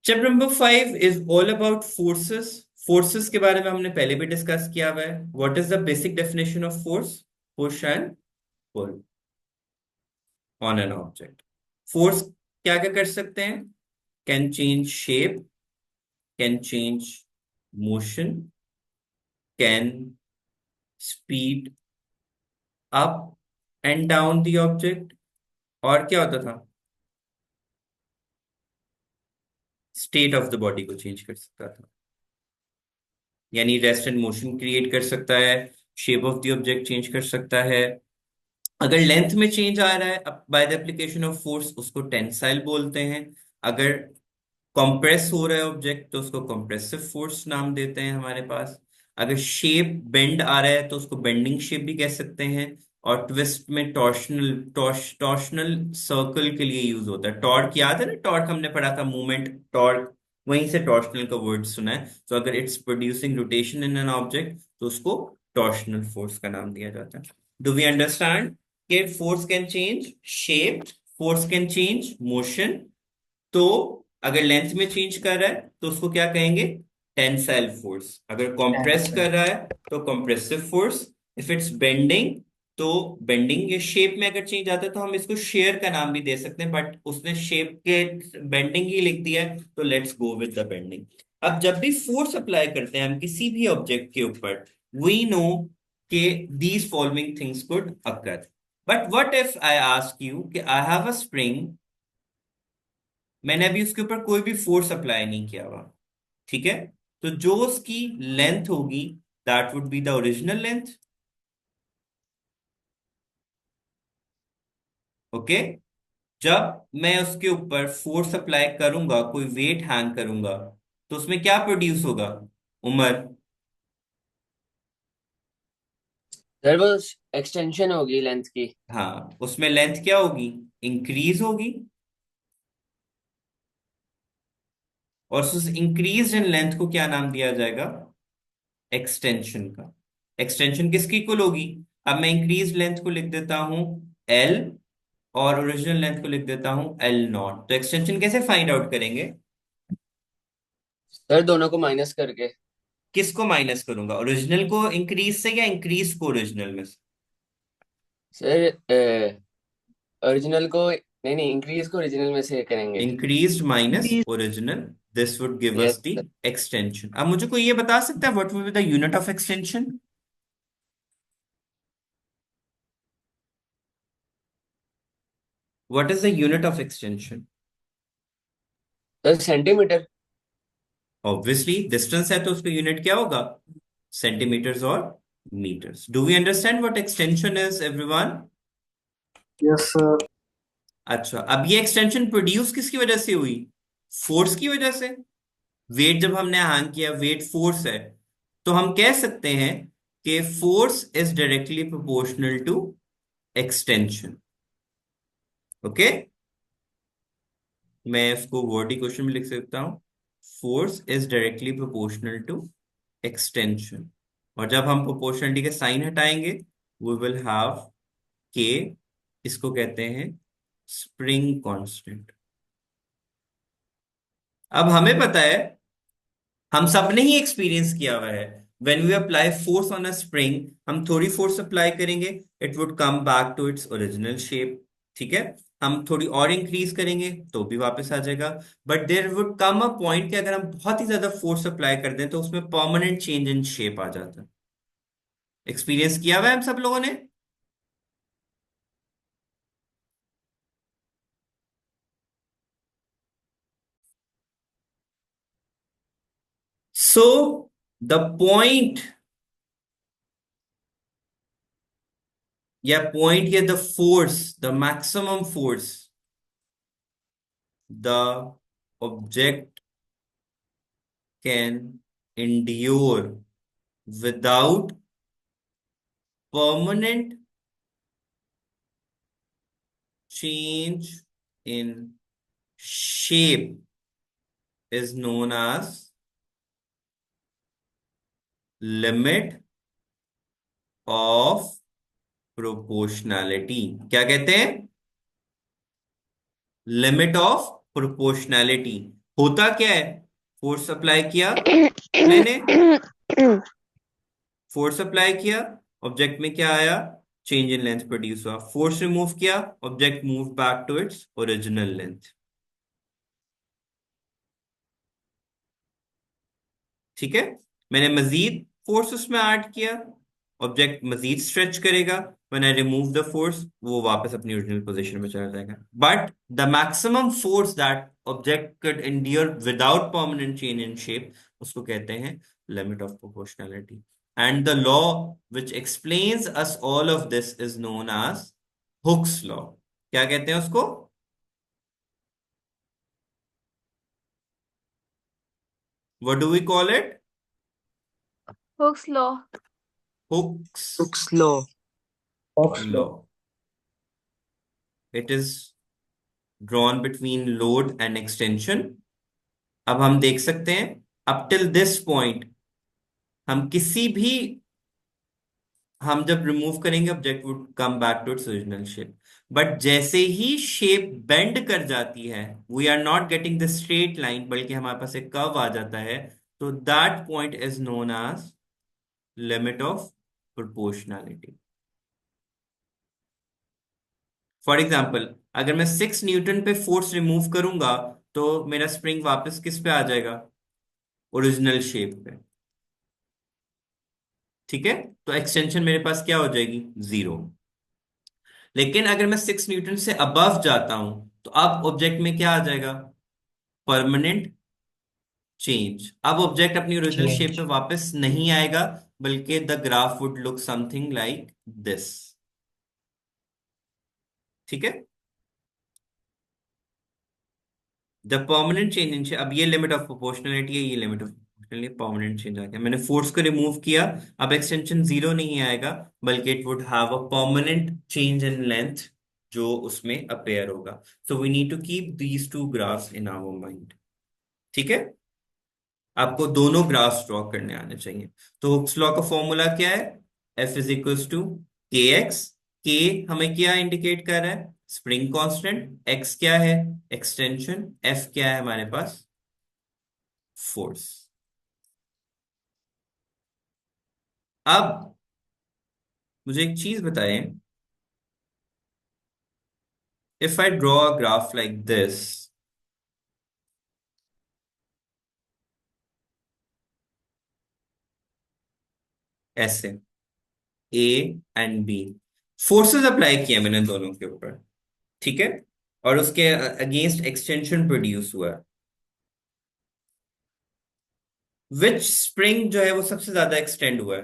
Chapter number 5 is all about forces. Forces के बारे में हमने पहले भी डिस्कस किया हुआ है। What is the basic definition of force? Push and pull on an object. Force क्या क्या कर सकते हैं? Can change shape, can change motion, can speed up and down the object. और क्या होता था? स्टेट ऑफ द बॉडी को चेंज कर सकता था, यानी रेस्ट एंड मोशन क्रिएट कर सकता है, shape of the object change कर सकता है। अगर लेंथ में चेंज आ रहा है by the application of force, उसको टेंसाइल बोलते हैं। अगर कंप्रेस हो रहा है ऑब्जेक्ट तो उसको कंप्रेसिव फोर्स नाम देते हैं हमारे पास। अगर शेप बेंड आ रहा है तो उसको बेंडिंग शेप भी कह सकते हैं। और ट्विस्ट में टॉर्शनल सर्कल के लिए यूज होता है। टॉर्क याद है ना? टॉर्क हमने पढ़ा था, मूवमेंट टॉर्क, वहीं से टॉर्शनल का वर्ड सुना है। तो अगर it's producing rotation in an object तो उसको टॉर्शनल फोर्स का नाम दिया जाता है। डू वी अंडरस्टैंड कि force can change shape, force can change motion? तो अगर लेंथ में चेंज कर रहा है तो उसको क्या कहेंगे? Tensile force. अगर कंप्रेस टेंशन। कर रहा है तो compressive force. If it's bending तो बेंडिंग या शेप में अगर चेंज आता है तो हम इसको शेयर का नाम भी दे सकते हैं, बट उसने शेप के बेंडिंग ही लिख दिया है तो let's go with the bending. अब जब भी फोर्स अप्लाई करते हैं हम किसी भी ऑब्जेक्ट के ऊपर, वी नो कि these following things could occur. But what if I ask you कि आई हैव अ स्प्रिंग, मैंने अभी उसके ऊपर कोई भी फोर्स अप्लाई नहीं किया हुआ, ठीक है? तो जो उसकी लेंथ होगी that would be the original length. Okay. जब मैं उसके ऊपर फोर्स अप्लाई करूंगा, कोई वेट हैंग करूंगा, तो उसमें क्या प्रोड्यूस होगा? उमर? सर वो एक्सटेंशन होगी लेंथ की। हाँ, उसमें लेंथ क्या होगी? इंक्रीज होगी। और उस इंक्रीज इन लेंथ को क्या नाम दिया जाएगा? एक्सटेंशन का। एक्सटेंशन किसकी इक्वल होगी? अब मैं इंक्रीज लेंथ को लिख देता हूं एल, और ओरिजिनल लेंथ को लिख देता हूं एल नॉट। तो एक्सटेंशन कैसे फाइंड आउट करेंगे? सर दोनों को माइनस करके। किसको माइनस करूंगा, ओरिजिनल को इंक्रीज से या इंक्रीज को ओरिजिनल में से? सर ओरिजिनल को नहीं नहीं, इंक्रीज को ओरिजिनल में से करेंगे। Increase minus original, this would give yes us the sir. Extension. अब मुझे कोई ये बता सकता है what will be the unit of extension? What is the unit of extension? Sir centimetre. Obviously distance है तो उसका यूनिट क्या होगा? सेंटीमीटर्स और metres. Do we understand what extension is everyone? Yes sir. अच्छा, अब ये एक्सटेंशन प्रोड्यूस किसकी वजह से हुई? फोर्स की वजह से। वेट जब हमने हैंग किया, वेट फोर्स है, तो हम कह सकते हैं कि force is directly proportional to extension. Okay, मैं इसको वर्ड इक्वेशन में लिख सकता हूं। Force is directly proportional to extension. और जब हम प्रोपोर्शनलिटी के साइन हटाएंगे वी विल हैव के, इसको कहते हैं स्प्रिंग कांस्टेंट। अब हमें पता है, हम सब ने ही एक्सपीरियंस किया हुआ है, when we apply force on a spring, हम थोड़ी फोर्स अप्लाई करेंगे, it would come back to its original shape. ठीक है। हम थोड़ी और इंक्रीज करेंगे तो भी वापस आ जाएगा। But there would come a point कि अगर हम बहुत ही ज्यादा फोर्स अप्लाई कर दें तो उसमें परमानेंट चेंज इन शेप आ जाता है। एक्सपीरियंस किया हुआ है हम सब लोगों ने। सो द पॉइंट, या पॉइंट या the force, the maximum force the object can endure without permanent change in shape is known as limit of proportionality। क्या कहते हैं? Limit of proportionality. होता क्या है, फोर्स अप्लाई किया, मैंने फोर्स अप्लाई किया, ऑब्जेक्ट में क्या आया, चेंज इन लेंथ प्रोड्यूस हुआ। फोर्स रिमूव किया, object move back to its original length. ठीक है, मैंने मजीद फोर्स उसमें ऐड किया, ऑब्जेक्ट मजीद स्ट्रेच करेगा, when I remove the force वो वापस अपनी ओरिजिनल पोजीशन में चला जाएगा। But the maximum force that object could endure without permanent change in shape, उसको कहते हैं limit of proportionality. And the law which explains us all of this is known as Hooke's law. क्या कहते हैं उसको? what do we call it? Hooke's law. Hooke's Hooke's law. Hooke's law. law. it is drawn between load and extension। अब हम देख सकते हैं, up till this point हम किसी भी, हम जब रिमूव करेंगे object would come back to its original shape. But जैसे ही शेप बेंड कर जाती है, we are not getting the straight line, बल्कि हमारे पास एक कर्व आ जाता है, तो that point is known as limit of proportionality. For example, अगर मैं 6 न्यूटन पे फोर्स रिमूव करूंगा तो मेरा स्प्रिंग वापस किस पे आ जाएगा, ओरिजिनल शेप पे। ठीक है, तो एक्सटेंशन मेरे पास क्या हो जाएगी, 0। लेकिन अगर मैं 6 न्यूटन से अबव जाता हूं तो अब ऑब्जेक्ट में क्या आ जाएगा, परमानेंट चेंज। अब ऑब्जेक्ट अपनी ओरिजिनल शेप Change. पे वापस नहीं आएगा, बल्कि the graph would look something like this. ठीक है, द परमानेंट चेंज इन, अब ये लिमिट ऑफ प्रोपोर्शनलिटी है, ये limit of proportionality, permanent change आ गया। मैंने फोर्स को रिमूव किया, अब एक्सटेंशन 0 नहीं आएगा, बल्कि it would have a permanent change in length जो उसमें अपेयर होगा। So we need to keep these two graphs in our mind. ठीक है, आपको दोनों ग्राफ्स ड्रॉ करने आने चाहिए। तो हुक्स लॉ का फॉर्मूला क्या है, F is equals to K x. के हमें क्या इंडिकेट कर रहा है, स्प्रिंग कांस्टेंट। एक्स क्या है, एक्सटेंशन। एफ क्या है हमारे पास, फोर्स। अब मुझे एक चीज बताएं, if I draw a graph like this, ऐसे A and B, forces apply किया मैंने दोनों के ऊपर, ठीक है, और उसके अगेंस्ट एक्सटेंशन प्रोड्यूस हुआ है। विच स्प्रिंग जो है वो सबसे ज्यादा एक्सटेंड हुआ है,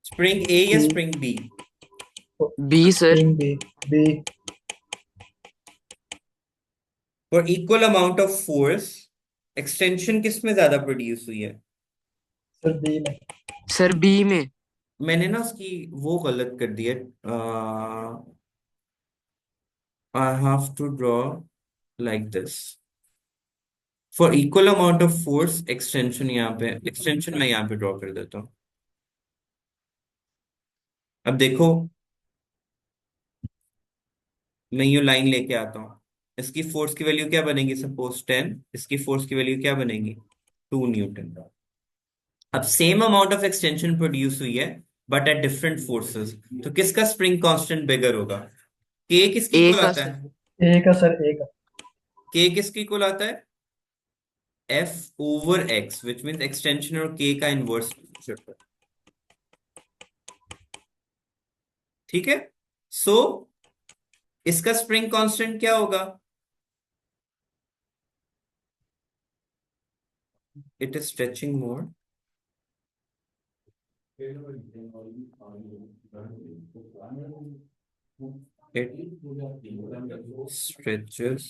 स्प्रिंग ए या B. Spring B? B sir. Spring B. B. For equal amount of force extension किस में ज्यादा प्रोड्यूस हुई है? Sir B में. सर बी में। मैंने ना उसकी वो गलत कर दी है, I have to draw like this. For equal amount of force extension, यहाँ पे एक्सटेंशन मैं यहाँ पे ड्रॉ कर देता हूँ। अब देखो, मैं ये लाइन लेके आता हूँ, इसकी फोर्स की वैल्यू क्या बनेगी, सपोज 10, इसकी फोर्स की वैल्यू क्या बनेगी, 2 न्यूटन। अब same amount of extension produce हुई है, बट एट डिफरेंट फोर्सेस, तो किसका स्प्रिंग कांस्टेंट बिगर होगा? के किसकी ए इक्वल का आता सर। है, A का सर A का. के किसकी इक्वल आता है, F over x, which means extension और के का इनवर्स। ठीक है, सो इसका स्प्रिंग कांस्टेंट क्या होगा, it is stretching more, it stretches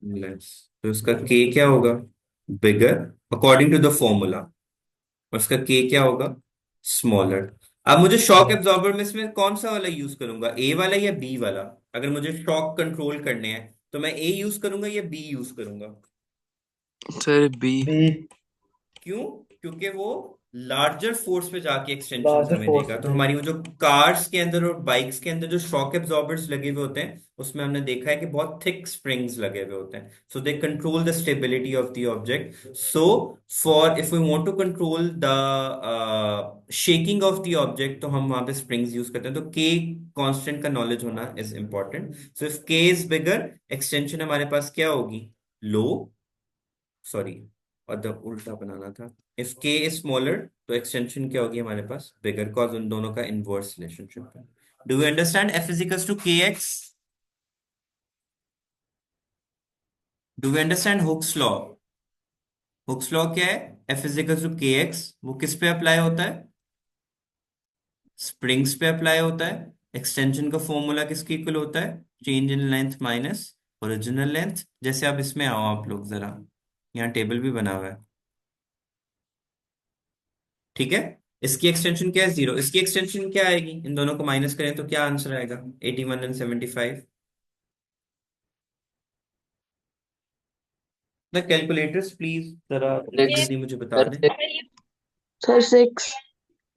less, तो इसका के क्या होगा, बिगर, अकॉर्डिंग टू द फॉर्मूला। और इसका के क्या होगा, स्मॉलर। अब मुझे शॉक Small. एब्जॉर्बर में इसमें कौन सा वाला यूज करूंगा, ए वाला या बी वाला? अगर मुझे शॉक कंट्रोल करने हैं तो मैं ए यूज करूंगा या बी यूज करूंगा? Sir B. B. क्यों? क्योंकि वो लार्जर फोर्स पे जाके एक्सटेंशन लार्जर हमें फोर्स देगा। तो पे हमारी वो जो कार्स के अंदर और बाइक्स के अंदर जो शॉक एब्जॉर्बर्स लगे हुए होते हैं, उसमें हमने देखा है कि बहुत थिक स्प्रिंग्स लगे हुए होते हैं, so they control the stability of the object. So for if we want to control the shaking of the object, तो हम वहां पे स्प्रिंग्स यूज करते हैं। तो के कांस्टेंट का नॉलेज होना इज इंपॉर्टेंट। सो इफ के इज बिगर, एक्सटेंशन हमारे पास क्या होगी? लो, सॉरी, और द उल्टा बनाना था। इफ के इज स्मॉलर, तो एक्सटेंशन क्या होगी हमारे पास? बिगर, कॉज उन दोनों का इनवर्स रिलेशनशिप है। Do you understand? F is equals to K X. Do you understand Hooke's law? Hooke's law क्या है? F is equals to K X. वो किस पे अप्लाई होता है? स्प्रिंग्स पे अप्लाई होता है। एक्सटेंशन का फॉर्मूला किसके इक्वल होता है? Change in length minus original length. जैसे अब इसमें आओ आप लोग जरा, यहाँ टेबल भी बना हुआ है, ठीक है। इसकी एक्सटेंशन क्या है? 0। इसकी एक्सटेंशन क्या आएगी? इन दोनों को माइनस करें तो क्या आंसर आएगा? 81 एंड 75। द कैलकुलेटर्स प्लीज जरा सिक्स जल्दी मुझे बता सर दें। सर 6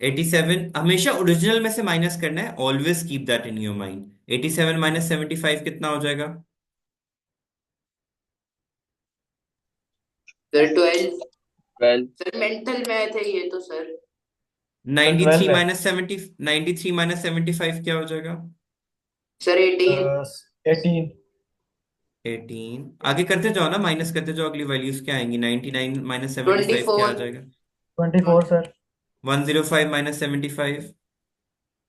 87 हमेशा ओरिजिनल में से माइनस करना है, always keep that in your mind. 87 minus 75 कितना हो जाएगा? सर 12। 12 सर मेंटल मैथ है ये तो सर। 93 12 है माइनस 70, 93 माइनस 75 क्या हो जाएगा? सर 18। 18 18। आगे करते जाओ ना, माइनस करते जाओ, अगली वैल्यूज क्या आएंगी? 99 माइनस 75 क्या आ 24। जाएगा? 24 sir 105 minus 75।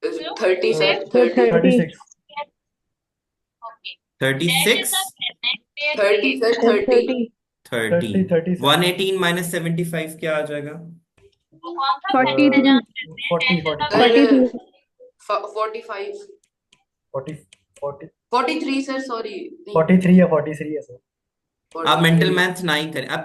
30 sir 30। 36 36। 30 sir 30। 30। 30 sir 118 minus 75 क्या आ जाएगा? 42 40 सर 45। 40 40 43 सर, सॉरी नहीं 43 है 43 है सर। आप मेंटल 43। मैथ ना ही करें। अब